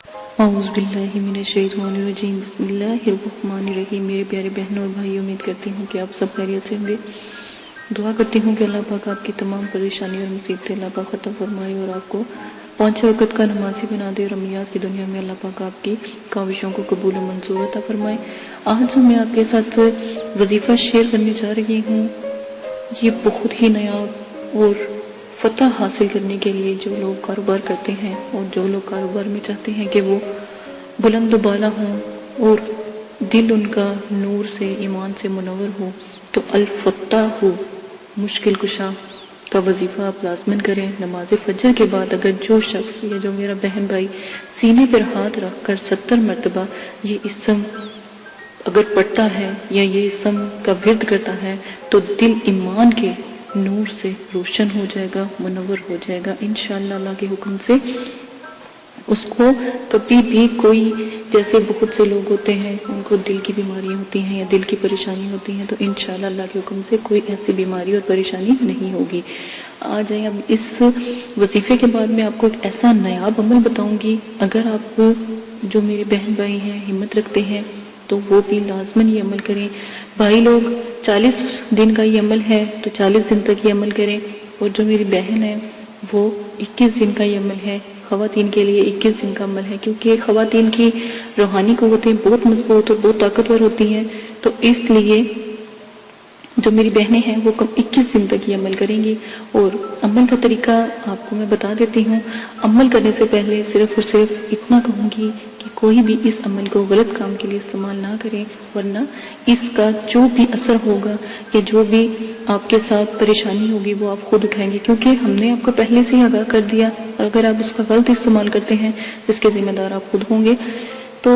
اعوذ باللہ من الشیطان الرجیم، بسم اللہ الرحمن الرحیم۔ میرے پیارے بہنوں اور بھائیوں، امید کرتی ہوں کہ آپ سب خیریت سے ہوں گے۔ دعا کرتی ہوں کہ اللہ پاک آپ کی تمام پریشانی اور مصیبتیں اللہ پاک ختم فرمائے اور آپ کو 5 وقت کا نمازی بنا دے، اور امیات کی دنیا میں اللہ پاک آپ کی کاوشوں کو قبول و منظور عطا فرمائے۔ آج جو میں آپ کے ساتھ وظیفہ شیئر کرنے جا رہی ہوں، یہ بہت ہی نیا اور فتح حاصل کرنے کے لیے جو لوگ کاروبار کرتے ہیں اور جو لوگ کاروبار میں چاہتے ہیں کہ وہ بلند و بالا ہوں اور دل ان کا نور سے، ایمان سے منور ہو، تو الفتح ہو، مشکل کشا کا وظیفہ آپ لازمن کریں۔ نماز فجر کے بعد اگر جو شخص یا جو میرا بہن بھائی سینے پر ہاتھ رکھ کر 70 مرتبہ یہ اسم اگر پڑھتا ہے یا یہ اسم کا ورد کرتا ہے تو دل ایمان کے نور سے روشن ہو جائے گا، منور ہو جائے گا انشاءاللہ اللہ کے حکم سے۔ اس کو کبھی بھی کوئی، جیسے بہت سے لوگ ہوتے ہیں ان کو دل کی بیماریاں ہوتی ہیں یا دل کی پریشانی ہوتی ہیں، تو انشاءاللہ اللہ کے حکم سے کوئی ایسی بیماری اور پریشانی نہیں ہوگی۔ آ جائیں اب اس وظیفے کے بعد میں آپ کو ایک ایسا نایاب عمل بتاؤں گی، اگر آپ جو میرے بہن بھائی ہیں ہمت رکھتے ہیں تو وہ بھی لازماً یہ عمل کریں۔ بھائی لوگ 40 دن کا یہ عمل ہے تو 40 دن تک یہ عمل کریں، اور جو میری بہن ہے وہ 21 دن کا یہ عمل ہے۔ خواتین کے لیے 21 دن کا عمل ہے، کیونکہ خواتین کی روحانی قوتیں بہت مضبوط اور بہت طاقتور ہوتی ہیں، تو اس لیے جو میری بہنیں ہیں وہ 21 دن تک یہ عمل کریں گی۔ اور عمل کا طریقہ آپ کو میں بتا دیتی ہوں۔ عمل کرنے سے پہلے صرف اور صرف اتنا کہوں گی کہ کوئی بھی اس عمل کو غلط کام کے لیے استعمال نہ کریں، ورنہ اس کا جو بھی اثر ہوگا یا جو بھی آپ کے ساتھ پریشانی ہوگی وہ آپ خود اٹھائیں گے، کیونکہ ہم نے آپ کو پہلے سے ہی آگاہ کر دیا، اور اگر آپ اس کا غلط استعمال کرتے ہیں اس کے ذمہ دار آپ خود ہوں گے۔ تو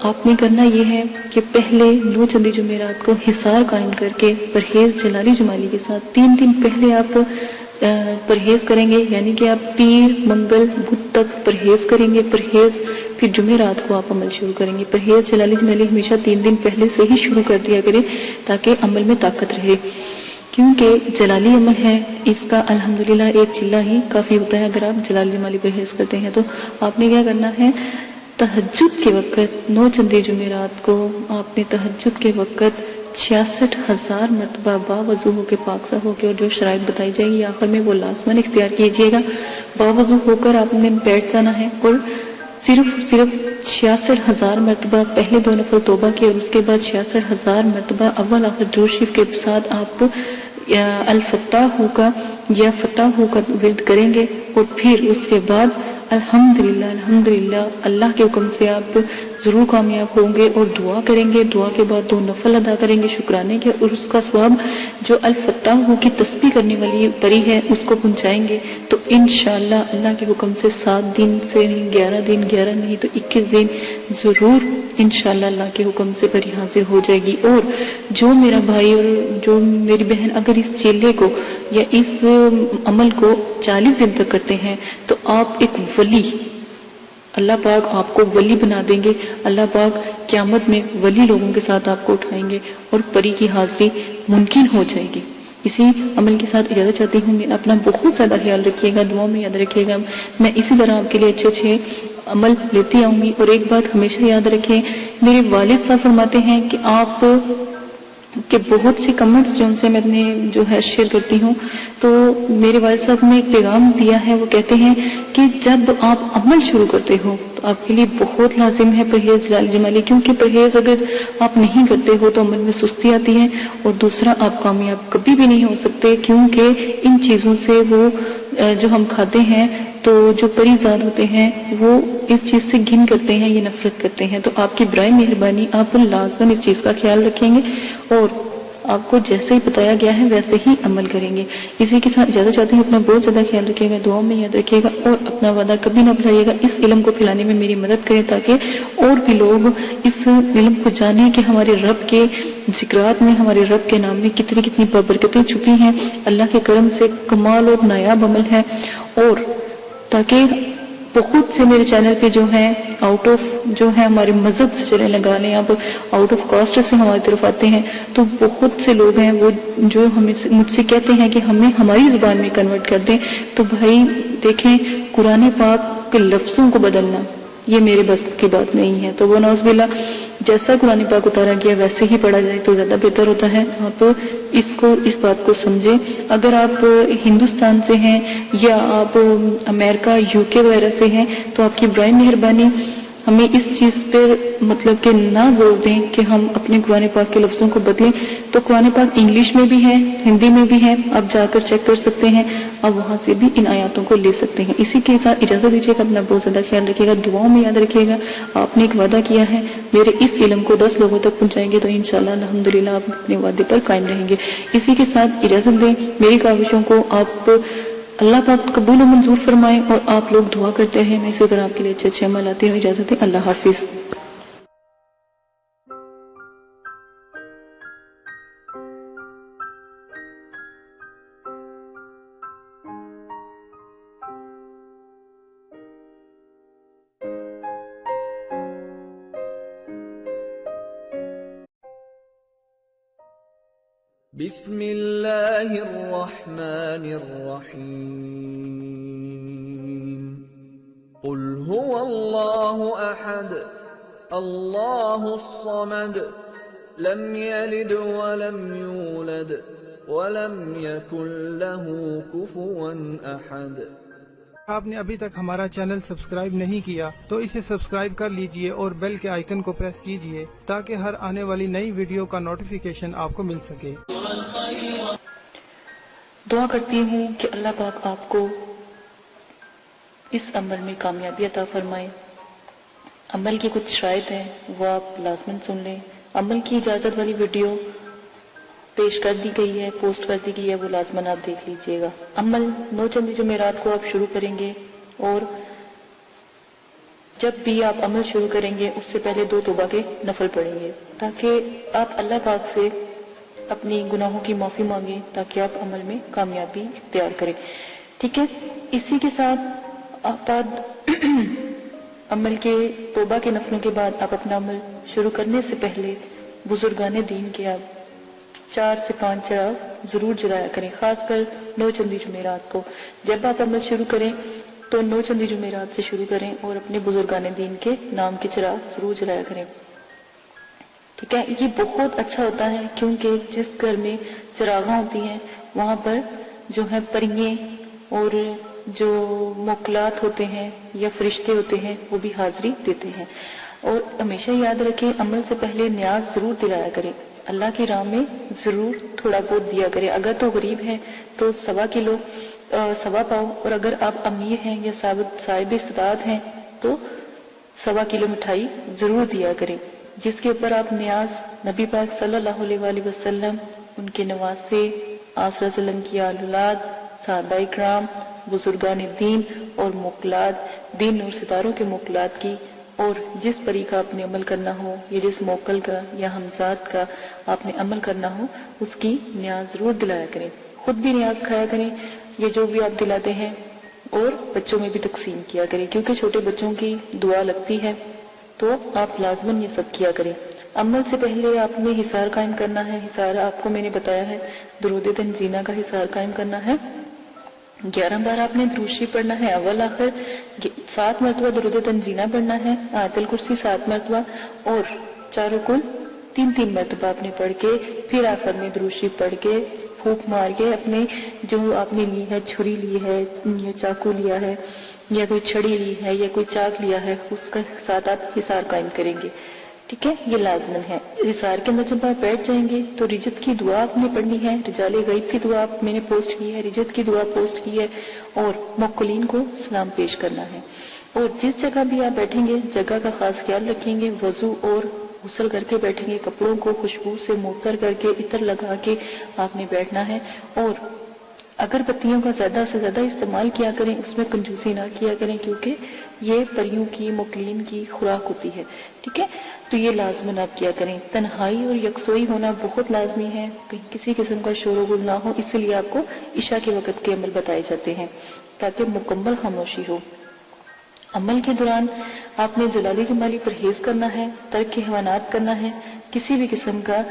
آپ نے کرنا یہ ہے کہ پہلے 9 چندی جمعرات کو حصار قائم کر کے پرہیز جلالی جمالی کے ساتھ 3 دن پہلے آپ پرہیز کریں گے، یعنی کہ آپ پیر منگل بدھ تک پرہیز کریں گے، پرہیز پھر جمعرات کو آپ عمل شروع کریں گے۔ پرہیز جلالی جمالی ہمیشہ 3 دن پہلے سے ہی شروع کر دیا کریں تاکہ عمل میں طاقت رہے، کیونکہ جلالی عمل ہے، اس کا الحمدللہ ایک چلہ ہی کافی ہوتا ہے۔ اگر آپ جلالی جمالی پرہیز کرتے ہیں تو آپ نے کیا کرنا ہے، تہجد کے وقت 9 چندی جمعرات کو آپ نے تہجد کے وقت 66,000 مرتبہ باوضو ہو کے پاکزہ ہو کے، اور جو شرائط بتائی جائے گی آخر میں وہ لازماً اختیار کیجیے گا۔ باوضو ہو کر آپ نے بیٹھ جانا ہے اور صرف 66,000 مرتبہ پہلے 2 نفل توبہ کے، اور اس کے بعد 66,000 مرتبہ اول آخر درود شریف کے ساتھ آپ الفتح ہو کا یا فتح ہو کا ورد کریں گے، اور پھر اس کے بعد الحمدللہ الحمدللہ اللہ کے حکم سے آپ ضرور کامیاب ہوں گے، اور دعا کریں گے۔ دعا کے بعد 2 نفل ادا کریں گے شکرانے کے، اور اس کا ثواب جو الفتح ہو کی تسبیح کرنے والی پری ہے اس کو پہنچائیں گے، تو انشاءاللہ اللہ کے حکم سے 7 دن سے 11 دن، 11 نہیں تو 21 دن ضرور انشاءاللہ اللہ کے حکم سے پری حاضر ہو جائے گی۔ اور جو میرا بھائی اور جو میری بہن اگر اس چیلے کو یا اس عمل کو 40 دن تک کرتے ہیں تو آپ ایک ولی، اللہ پاک آپ کو ولی بنا دیں گے۔ اللہ پاک قیامت میں ولی لوگوں کے ساتھ آپ کو اٹھائیں گے اور پری کی حاضری ممکن ہو جائے گی۔ اسی عمل کے ساتھ اجازت چاہتی ہوں، میں اپنا بہت زیادہ خیال رکھیے گا، دعاؤں میں یاد رکھیے گا۔ میں اسی طرح آپ کے لیے اچھے عمل لیتی آؤں گی۔ اور ایک بات ہمیشہ یاد رکھیں، میرے والد صاحب فرماتے ہیں کہ آپ کہ بہت سی کمنٹس جو ان سے میں اپنے جو ہے شیئر کرتی ہوں، تو میرے والد صاحب نے ایک پیغام دیا ہے، وہ کہتے ہیں کہ جب آپ عمل شروع کرتے ہو تو آپ کے لیے بہت لازم ہے پرہیز جلالی جمالی، کیونکہ پرہیز اگر آپ نہیں کرتے ہو تو عمل میں سستی آتی ہے، اور دوسرا آپ کامیاب کبھی بھی نہیں ہو سکتے، کیونکہ ان چیزوں سے وہ جو ہم کھاتے ہیں تو جو پری زاد ہوتے ہیں وہ اس چیز سے گھن کرتے ہیں، یہ نفرت کرتے ہیں۔ تو آپ کی برائے مہربانی آپ لازماً اس چیز کا خیال رکھیں گے، اور آپ کو جیسے ہی بتایا گیا ہے ویسے ہی عمل کریں گے۔ اسی کے ساتھ اجازت چاہتے ہیں، اپنا بہت زیادہ خیال رکھیے گا، دعاؤں میں یاد رکھیے گا، اور اپنا وعدہ کبھی نہ بھلائیے گا۔ اس علم کو پھیلانے میں میری مدد کریں تاکہ اور بھی لوگ اس علم کو جانیں کہ ہمارے رب کے ذکرات میں، ہمارے رب کے نام میں کتنی کتنی بابرکتیں چھپی ہیں، اللہ کے کرم سے کمال اور نایاب عمل ہے۔ اور تاکہ بہت سے میرے چینل پہ جو ہیں آؤٹ آف جو ہے ہمارے مذہب سے چلے لگا لیں، اب آؤٹ آف کاسٹ سے ہماری طرف آتے ہیں، تو بہت سے لوگ ہیں وہ جو مجھ سے کہتے ہیں کہ ہمیں ہماری زبان میں کنورٹ کر دیں۔ تو بھائی دیکھیں، قرآن پاک کے لفظوں کو بدلنا یہ میرے بس کی بات نہیں ہے. تو وہ نعوذ باللہ جیسا قرآن پاک اتارا گیا ویسے ہی پڑھا جائے تو زیادہ بہتر ہوتا ہے. آپ اس بات کو سمجھیں. اگر آپ ہندوستان سے ہیں یا آپ امریکہ UK وغیرہ سے ہیں تو آپ کی برائے مہربانی ہمیں اس چیز پر مطلب کہ نہ زور دیں کہ ہم اپنے قرآن پاک کے لفظوں کو بدلیں. تو قرآن پاک انگلش میں بھی ہے، ہندی میں بھی ہے، آپ جا کر چیک کر سکتے ہیں، آپ وہاں سے بھی ان آیاتوں کو لے سکتے ہیں. اسی کے ساتھ اجازت دیجیے گا، اپنا بہت زیادہ خیال رکھیے گا، دعاؤں میں یاد رکھیے گا. آپ نے ایک وعدہ کیا ہے میرے اس علم کو 10 لوگوں تک پہنچائیں گے، تو انشاءاللہ الحمدللہ آپ اپنے وعدے پر قائم رہیں گے. اسی کے ساتھ اجازت دیں میری کاوشوں کو آپ اللہ پاک قبول و منظور فرمائیں، اور آپ لوگ دعا کرتے ہیں میں اسی طرح آپ کے لیے اچھے عمل آتے ہیں. اجازت دیں، اللہ حافظ. بسم اللہ الرحمن الرحیم. قل هو اللہ احد اللہ الصمد لم یلد ولم یولد ولم یکن له کفوا احد. آپ نے ابھی تک ہمارا چینل سبسکرائب نہیں کیا تو اسے سبسکرائب کر لیجئے اور بیل کے آئیکن کو پریس کیجئے تاکہ ہر آنے والی نئی ویڈیو کا نوٹیفیکیشن آپ کو مل سکے. دعا کرتی ہوں کہ اللہ پاک آپ کو اس عمل میں کامیابی عطا فرمائے. عمل کی کچھ شرائط ہیں وہ آپ لازماً سن لیں. عمل کی اجازت والی ویڈیو پیش کر دی گئی ہے، پوسٹ کر دی گئی ہے، وہ لازماً آپ دیکھ لیجئے گا. عمل 9 چند جمعرات کو آپ شروع کریں گے، اور جب بھی آپ عمل شروع کریں گے اس سے پہلے 2 توبہ کے نفل پڑھیں گے تاکہ آپ اللہ پاک سے اپنی گناہوں کی معافی مانگیں، تاکہ آپ عمل میں کامیابی اختیار کریں. ٹھیک ہے، اسی کے ساتھ آپ عمل کے توبہ کے نفلوں کے بعد آپ اپنا عمل شروع کرنے سے پہلے بزرگان دین کے آپ 4 سے 5 چراغ ضرور جلایا کریں، خاص کر 9 چندی جمعرات کو. جب آپ عمل شروع کریں تو 9 چندی جمعرات سے شروع کریں اور اپنے بزرگان دین کے نام کے چراغ ضرور جلایا کریں. ٹھیک ہے، یہ بہت اچھا ہوتا ہے کیونکہ جس گھر میں چراغاں ہوتی ہیں وہاں پر جو ہے پریے اور جو موکلات ہوتے ہیں یا فرشتے ہوتے ہیں وہ بھی حاضری دیتے ہیں. اور ہمیشہ یاد رکھیں عمل سے پہلے نیاز ضرور دلایا کریں، اللہ کی راہ میں ضرور تھوڑا بہت دیا کریں. اگر تو غریب ہیں تو 1.25 کلو 1.25 پاؤ، اور اگر آپ امیر ہیں یا صاحب استطاعت ہیں تو 1.25 کلو مٹھائی ضرور دیا کریں، جس کے اوپر آپ نیاز نبی پاک صلی اللہ علیہ وآلہ وسلم، ان کے نواسے، آپ صلی اللہ علیہ وسلم کی آل اولاد، صحابہ کرام، بزرگان دین اور موکلات، دین اور ستاروں کے موکلات کی، اور جس پری کا آپ نے عمل کرنا ہو یا جس موکل کا یا ہمزاد کا آپ نے عمل کرنا ہو اس کی نیاز ضرور دلایا کریں. خود بھی نیاز کھایا کریں یہ جو بھی آپ دلاتے ہیں، اور بچوں میں بھی تقسیم کیا کریں کیونکہ چھوٹے بچوں کی دعا لگتی ہے، تو آپ لازماً یہ سب کیا کریں. عمل سے پہلے آپ نے حصار قائم کرنا ہے. حصار آپ کو میں نے بتایا ہے درود تنزینہ کا حصار قائم کرنا ہے. 11 بار آپ نے درود شریف پڑھنا ہے اول آخر، 7 مرتبہ درود تنزینہ پڑھنا ہے، آیت الکرسی 7 مرتبہ، اور چاروں کل 3 مرتبہ آپ نے پڑھ کے پھر آخر میں درود شریف پڑھ کے پھونک مار کے اپنے جو آپ نے لی ہے، چھری لی ہے یا چاقو لیا ہے یا کوئی چھڑی لی ہے یا کوئی چاک لیا ہے، اس کا ساتھ آپ حصار قائم کریں گے. ٹھیک ہے، یہ لازمن ہے. حصار کے اندر جب آپ بیٹھ جائیں گے تو رجت کی دعا آپ نے پڑھنی ہے، رجال غیب کی دعا میں نے پوسٹ کی ہے، رجت کی دعا پوسٹ کی ہے، اور موکلین کو سلام پیش کرنا ہے. اور جس جگہ بھی آپ بیٹھیں گے جگہ کا خاص خیال رکھیں گے، وضو اور غسل کر کے بیٹھیں گے، کپڑوں کو خوشبو سے معطر کر کے عطر لگا کے آپ نے بیٹھنا ہے. اور اگر بتیوں کا زیادہ سے زیادہ استعمال کیا کریں، اس میں کنجوسی نہ کیا کریں کیونکہ یہ پریوں کی موکلین کی خوراک ہوتی ہے. ٹھیک ہے، تو یہ لازماً آپ کیا کریں. تنہائی اور یکسوئی ہونا بہت لازمی ہے، کہیں کسی قسم کا شور و غل نہ ہو، اس لیے آپ کو عشاء کے وقت کے عمل بتائے جاتے ہیں تاکہ مکمل خاموشی ہو. عمل کے دوران آپ نے جلالی جمالی پرہیز کرنا ہے، ترک حیوانات کرنا ہے، کسی بھی قسم کا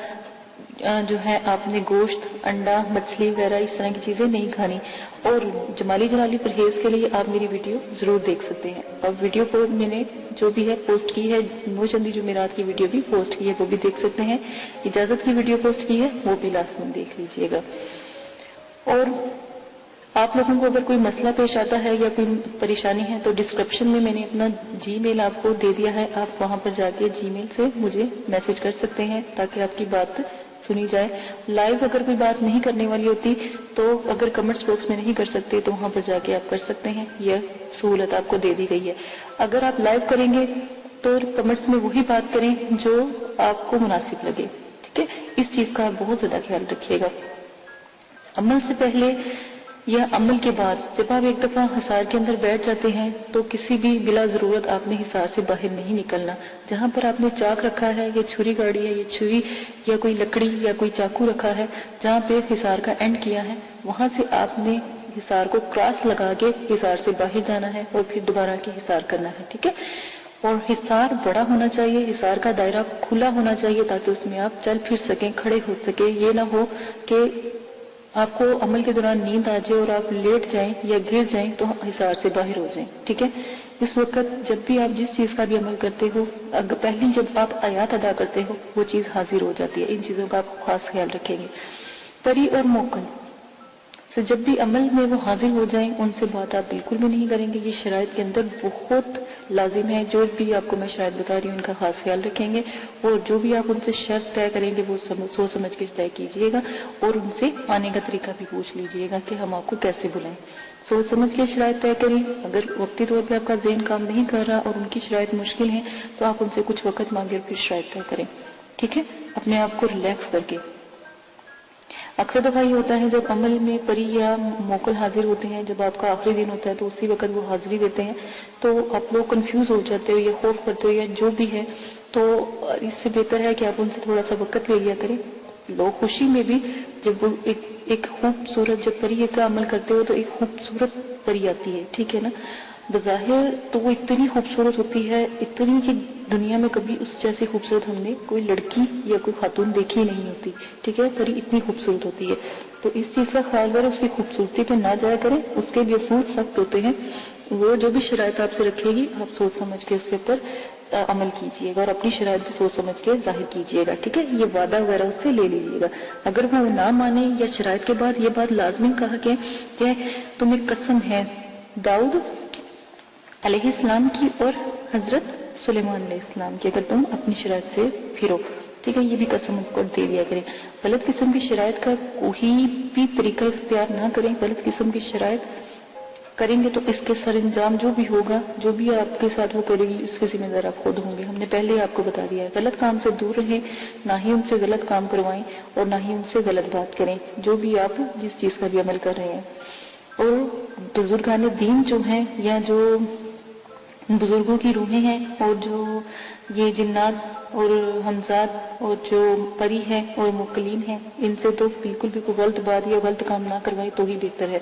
جو ہے آپ نے گوشت، انڈا، مچھلی وغیرہ اس طرح کی چیزیں نہیں کھانی، اور جمالی جلالی پرہیز کے لیے آپ میری ویڈیو ضرور دیکھ سکتے ہیں۔ اور ویڈیو کو میں نے جو بھی ہے پوسٹ کی ہے، نورچندی جمعرات کی ویڈیو بھی پوسٹ کی ہے، وہ بھی دیکھ سکتے ہیں۔ اجازت کی ویڈیو پوسٹ کی ہے، وہ بھی لازماً دیکھ لیجئے گا۔ اور آپ لوگوں کو اگر کوئی مسئلہ پیش آتا ہے یا کوئی پریشانی ہے تو ڈسکرپشن میں نے اپنا جی میل آپ کو دے دیا ہے، آپ وہاں پر جا کے جی میل سے مجھے میسج کر سکتے ہیں تاکہ آپ کی بات سنی جائے۔ لائیو اگر کوئی بات نہیں کرنے والی ہوتی تو اگر کمنٹس باکس میں نہیں کر سکتے تو وہاں پر جا کے آپ کر سکتے ہیں، یہ سہولت آپ کو دے دی گئی ہے۔ اگر آپ لائیو کریں گے تو کمنٹس میں وہی بات کریں جو آپ کو مناسب لگے، ٹھیک ہے؟ اس چیز کا آپ بہت زیادہ خیال رکھیے گا۔ عمل سے پہلے یا عمل کے بعد جب آپ ایک دفعہ حصار کے اندر بیٹھ جاتے ہیں تو کسی بھی بلا ضرورت آپ نے حصار سے باہر نہیں نکلنا۔ جہاں پر آپ نے چاک رکھا ہے یا چھری گاڑی ہے یا چھری یا کوئی لکڑی یا کوئی چاقو رکھا ہے، جہاں پہ حصار کا اینڈ کیا ہے وہاں سے آپ نے حصار کو کراس لگا کے حصار سے باہر جانا ہے اور پھر دوبارہ کے حصار کرنا ہے، ٹھیک ہے؟ اور حصار بڑا ہونا چاہیے، حصار کا دائرہ کھلا ہونا چاہیے تاکہ اس میں آپ چل پھر سکیں، کھڑے ہو سکیں۔ یہ نہ ہو کہ آپ کو عمل کے دوران نیند آ جائے اور آپ لیٹ جائیں یا گر جائیں تو حصار سے باہر ہو جائیں، ٹھیک ہے؟ اس وقت جب بھی آپ جس چیز کا بھی عمل کرتے ہو، پہلی جب آپ آیات ادا کرتے ہو وہ چیز حاضر ہو جاتی ہے۔ ان چیزوں کا آپ خاص خیال رکھیں گے۔ پری اور موکل سے جب بھی عمل میں وہ حاضر ہو جائیں ان سے بات آپ بالکل بھی نہیں کریں گے۔ یہ شرائط کے اندر بہت لازم ہے، جو بھی آپ کو میں شرائط بتا رہی ہوں ان کا خاص خیال رکھیں گے، اور جو بھی آپ ان سے شرط طے کریں گے وہ سوچ سمجھ کے طے کیجئے گا، اور ان سے آنے کا طریقہ بھی پوچھ لیجئے گا کہ ہم آپ کو کیسے بلائیں۔ سوچ سمجھ کے شرائط طے کریں۔ اگر وقتی طور پہ آپ کا ذہن کام نہیں کر رہا اور ان کی شرائط مشکل ہیں تو آپ ان سے کچھ وقت مانگے پھر شرائط طے کریں، ٹھیک ہے؟ اپنے آپ کو ریلیکس کر کے۔ اکثر دفعہ یہ ہوتا ہے جب عمل میں پری یا موکل حاضر ہوتے ہیں، جب آپ کا آخری دن ہوتا ہے تو اسی وقت وہ حاضری دیتے ہیں تو آپ لوگ کنفیوز ہو جاتے ہو یا خوف کرتے ہو یا جو بھی ہے، تو اس سے بہتر ہے کہ آپ ان سے تھوڑا سا وقت لے لیا کریں۔ لوگ خوشی میں بھی جب وہ ایک خوبصورت جب پری کا عمل کرتے ہو تو ایک خوبصورت پری آتی ہے، ٹھیک ہے نا؟ بظاہر تو وہ اتنی خوبصورت ہوتی ہے، اتنی کہ دنیا میں کبھی اس جیسی خوبصورت ہم نے کوئی لڑکی یا کوئی خاتون دیکھی نہیں ہوتی، ٹھیک ہے؟ پری اتنی خوبصورت ہوتی ہے، تو اس چیز کا خیال کریں، اس کی خوبصورتی پہ نہ جایا کریں۔ اس کے بھی اصول سخت ہوتے ہیں، وہ جو بھی شرائط آپ سے رکھے گی آپ سوچ سمجھ کے اس کے اوپر عمل کیجئے گا، اور اپنی شرائط بھی سوچ سمجھ کے ظاہر کیجئے گا، ٹھیک ہے؟ یہ وعدہ وغیرہ اس سے لے لیجئے گا۔ اگر وہ نہ مانے یا شرائط کے بعد یہ بات لازمی کہا کہ تمہیں قسم ہے داؤد علیہ السلام کی اور حضرت سلیمان علیہ السلام کی، اگر تم اپنی شرائط سے پھرو، ٹھیک ہے؟ یہ بھی قسم اس کو دے دیا کریں۔ غلط قسم کی شرائط کا کوئی بھی طریقہ اختیار نہ کریں۔ غلط قسم کی شرائط کریں گے تو اس کے سر انجام جو بھی ہوگا، جو بھی آپ کے ساتھ وہ کرے گی اس کے ذمہ دار آپ خود ہوں گے۔ ہم نے پہلے آپ کو بتا دیا ہے، غلط کام سے دور رہیں، نہ ہی ان سے غلط کام کروائیں اور نہ ہی ان سے غلط بات کریں، جو بھی آپ جس چیز کا بھی عمل کر رہے ہیں۔ اور بزرگان دین جو ہیں یا جو بزرگوں کی روحیں ہیں اور جو یہ جنات اور حمزات اور جو پری ہیں اور موکلین ہیں، ان سے تو بالکل بھی کوئی غلط بات یا غلط کام نہ کروائیں تو ہی بہتر ہے۔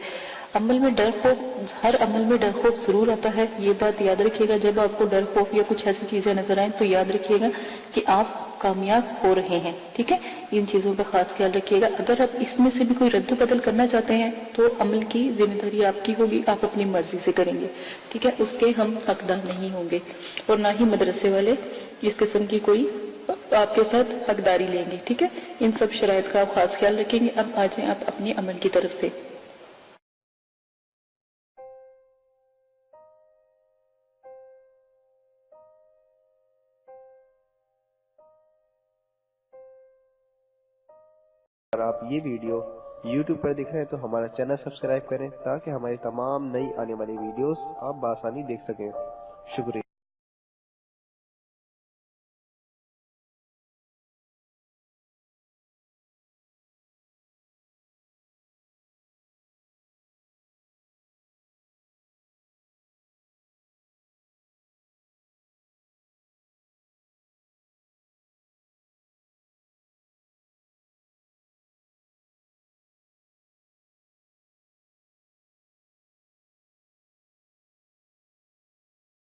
عمل میں ڈر خوف، ہر عمل میں ڈر خوف ضرور آتا ہے، یہ بات یاد رکھیے گا۔ جب آپ کو ڈر خوف یا کچھ ایسی چیزیں نظر آئیں تو یاد رکھیے گا کہ آپ کامیاب ہو رہے ہیں، ٹھیک ہے؟ ان چیزوں کا خاص خیال رکھیے گا۔ اگر آپ اس میں سے بھی کوئی رد و بدل کرنا چاہتے ہیں تو عمل کی ذمہ داری آپ کی ہوگی، آپ اپنی مرضی سے کریں گے، ٹھیک ہے؟ اس کے ہم حقدار نہیں ہوں گے، اور نہ ہی مدرسے والے اس قسم کی کوئی آپ کے ساتھ حقداری لیں گے، ٹھیک ہے؟ ان سب شرائط کا آپ خاص خیال رکھیں گے۔ اب آ جائیں آپ اپنے عمل کی طرف سے۔ اگر آپ یہ ویڈیو YouTube پر دیکھ رہے ہیں تو ہمارا چینل سبسکرائب کریں تاکہ ہماری تمام نئی آنے والی ویڈیوز آپ بآسانی دیکھ سکیں۔ شکریہ۔